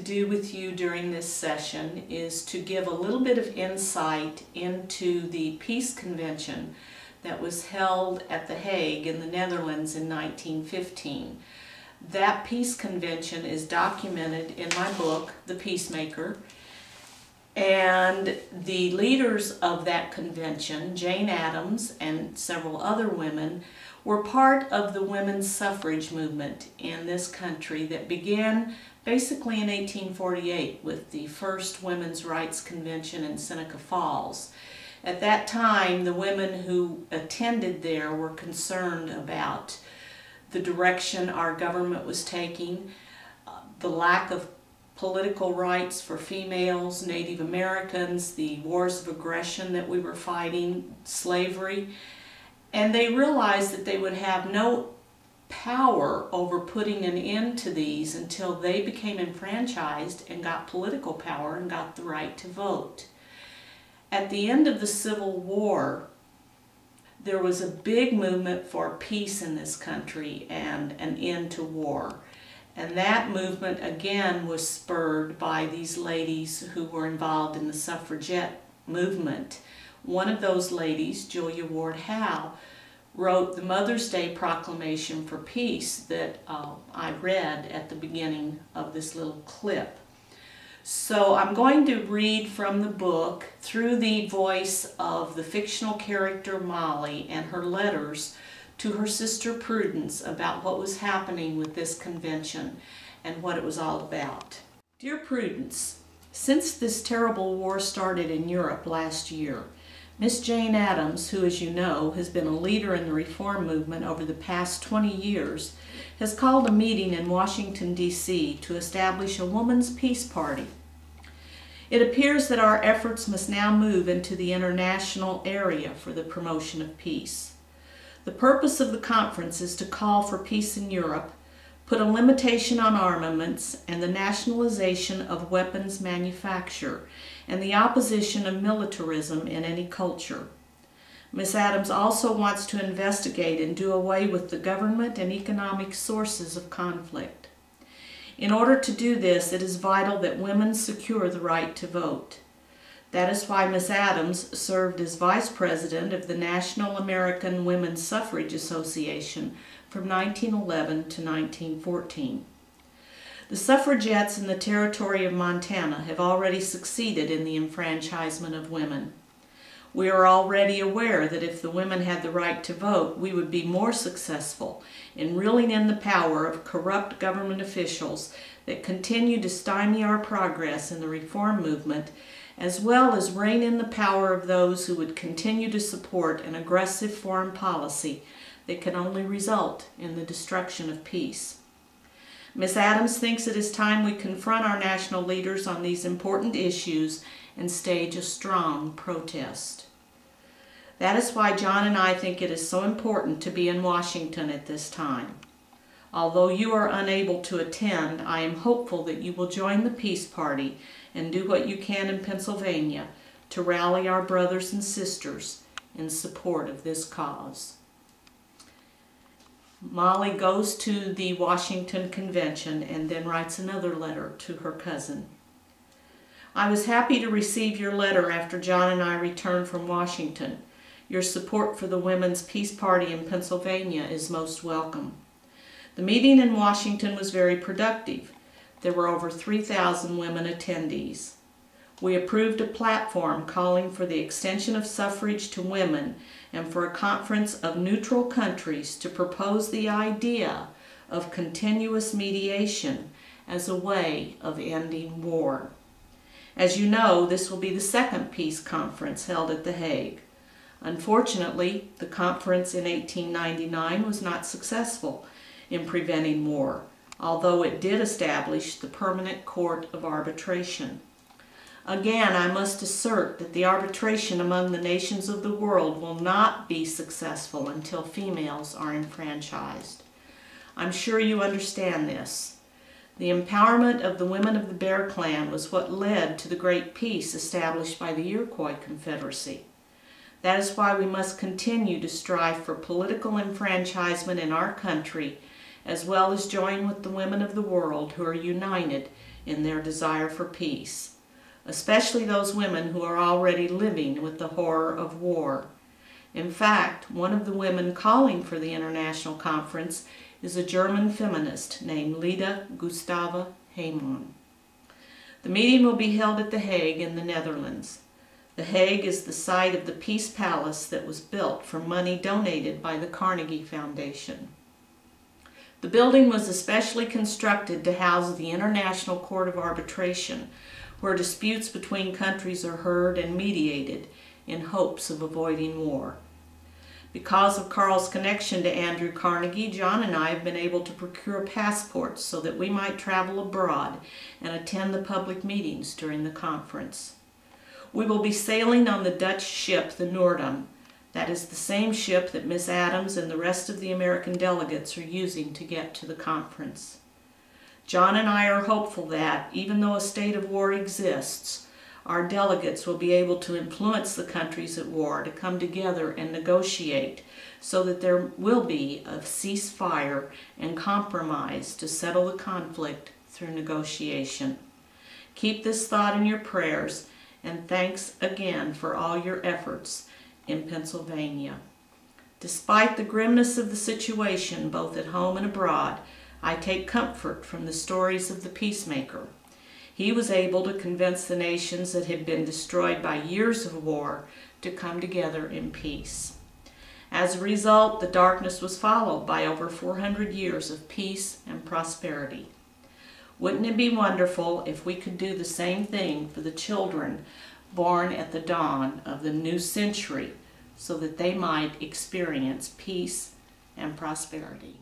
do with you during this session is to give a little bit of insight into the peace convention that was held at The Hague in the Netherlands in 1915. That peace convention is documented in my book, The Peacemaker, and the leaders of that convention, Jane Addams and several other women, were part of the women's suffrage movement in this country that began basically in 1848 with the first Women's Rights Convention in Seneca Falls. At that time, the women who attended there were concerned about the direction our government was taking, the lack of political rights for females, Native Americans, the wars of aggression that we were fighting, slavery, and they realized that they would have no power over putting an end to these until they became enfranchised and got political power and got the right to vote. At the end of the Civil War, there was a big movement for peace in this country and an end to war. And that movement again was spurred by these ladies who were involved in the suffragette movement. One of those ladies, Julia Ward Howe, wrote the Mother's Day Proclamation for Peace that I read at the beginning of this little clip. So I'm going to read from the book through the voice of the fictional character Molly and her letters to her sister Prudence about what was happening with this convention and what it was all about. Dear Prudence, since this terrible war started in Europe last year, Miss Jane Addams, who as you know has been a leader in the reform movement over the past 20 years, has called a meeting in Washington, D.C. to establish a woman's peace party. It appears that our efforts must now move into the international area for the promotion of peace. The purpose of the conference is to call for peace in Europe, put a limitation on armaments and the nationalization of weapons manufacture, and the opposition of militarism in any culture. Ms. Addams also wants to investigate and do away with the government and economic sources of conflict. In order to do this, it is vital that women secure the right to vote. That is why Ms. Addams served as vice president of the National American Women's Suffrage Association from 1911 to 1914. The suffragettes in the territory of Montana have already succeeded in the enfranchisement of women. We are already aware that if the women had the right to vote, we would be more successful in reeling in the power of corrupt government officials that continue to stymie our progress in the reform movement, as well as rein in the power of those who would continue to support an aggressive foreign policy that can only result in the destruction of peace. Ms. Addams thinks it is time we confront our national leaders on these important issues and stage a strong protest. That is why John and I think it is so important to be in Washington at this time. Although you are unable to attend, I am hopeful that you will join the Peace Party and do what you can in Pennsylvania to rally our brothers and sisters in support of this cause. Molly goes to the Washington Convention and then writes another letter to her cousin. I was happy to receive your letter after John and I returned from Washington. Your support for the Women's Peace Party in Pennsylvania is most welcome. The meeting in Washington was very productive. There were over 3,000 women attendees. We approved a platform calling for the extension of suffrage to women and for a conference of neutral countries to propose the idea of continuous mediation as a way of ending war. As you know, this will be the second peace conference held at The Hague. Unfortunately, the conference in 1899 was not successful in preventing war, although it did establish the Permanent Court of Arbitration. Again, I must assert that the arbitration among the nations of the world will not be successful until females are enfranchised. I'm sure you understand this. The empowerment of the women of the Bear Clan was what led to the great peace established by the Iroquois Confederacy. That is why we must continue to strive for political enfranchisement in our country, as well as join with the women of the world who are united in their desire for peace, especially those women who are already living with the horror of war. In fact, one of the women calling for the international conference is a German feminist named Lida Gustava Heimann. The meeting will be held at The Hague in the Netherlands. The Hague is the site of the Peace Palace that was built from money donated by the Carnegie Foundation. The building was especially constructed to house the International Court of Arbitration, where disputes between countries are heard and mediated in hopes of avoiding war. Because of Carl's connection to Andrew Carnegie, John and I have been able to procure passports so that we might travel abroad and attend the public meetings during the conference. We will be sailing on the Dutch ship, the Noordam. That is the same ship that Miss Adams and the rest of the American delegates are using to get to the conference. John and I are hopeful that, even though a state of war exists, our delegates will be able to influence the countries at war to come together and negotiate so that there will be a ceasefire and compromise to settle the conflict through negotiation. Keep this thought in your prayers, and thanks again for all your efforts in Pennsylvania. Despite the grimness of the situation, both at home and abroad, I take comfort from the stories of the Peacemaker. He was able to convince the nations that had been destroyed by years of war to come together in peace. As a result, the darkness was followed by over 400 years of peace and prosperity. Wouldn't it be wonderful if we could do the same thing for the children born at the dawn of the new century so that they might experience peace and prosperity?